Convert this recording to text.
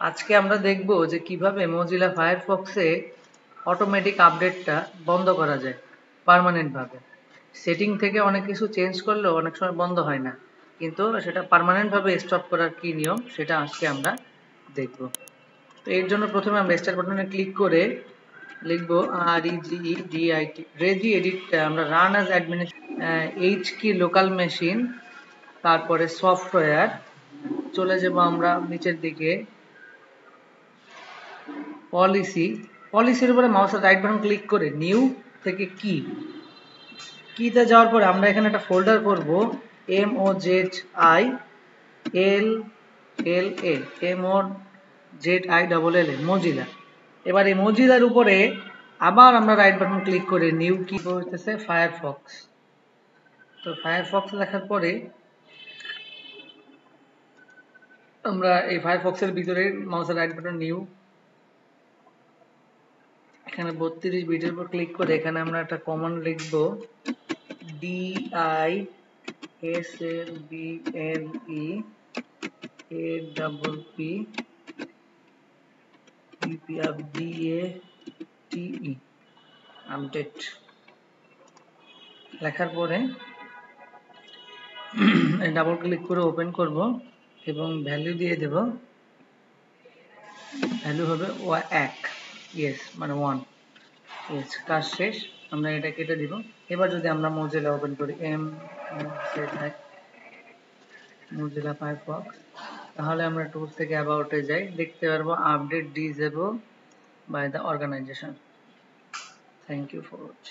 আজকে আমরা দেখব যে কিভাবে মজিলা ফায়ারফক্সে অটোমেটিক আপডেটটা বন্ধ করা যায় পার্মানেন্ট ভাবে। সেটিং থেকে অনেক কিছু চেঞ্জ করলেও অনেক সময় বন্ধ হয় না, কিন্তু সেটা পার্মানেন্ট ভাবে স্টপ করার কি নিয়ম সেটা আজকে আমরা দেখব। তো এর জন্য প্রথমে আমরা স্টার্ট বাটনে ক্লিক করে লিখব REGEDIT রেজি এডিট। আমরা রান অ্যাজ এইচ কি লোকাল মেশিন, তারপরে সফটওয়্যার চলে যাব আমরা নিচের দিকে, পলিসির উপরে মাউসের রাইট বাটন ক্লিক করে নিউ থেকে কিতে যাওয়ার পরে আমরা এখানে একটা ফোল্ডার করব MOZILLA মজিলা। এবার এই মজিলার উপরে আবার আমরা রাইট বাটন ক্লিক করে নিউ কি হইতেছে ফায়ারফক্স। তো ফায়ারফক্স লেখার পরে আমরা এই ফায়ারফক্সের ভিতরে মাউসের রাইট বাটন নিউ, এখানে 32 বিটের উপর ক্লিক করে এখানে আমরা একটা কমান্ড লিখব DISLBLEAPPDATE আপডেট। লেখার পরে ডাবল ক্লিক করে ওপেন করব এবং ভ্যালু দিয়ে দেব, ভ্যালু হবে 1, ইয়েস মানে 1, ইয়েস। কাজ শেষ, আমরা এটা কেটে দিব। এবার যদি আমরা মজিলা ওপেন করি মজিলা ফায়ারফক্স, তাহলে আমরা টুলস থেকে অ্যাবাউটে যাই, দেখতে পারবো update disable by the organization. Thank you for watching.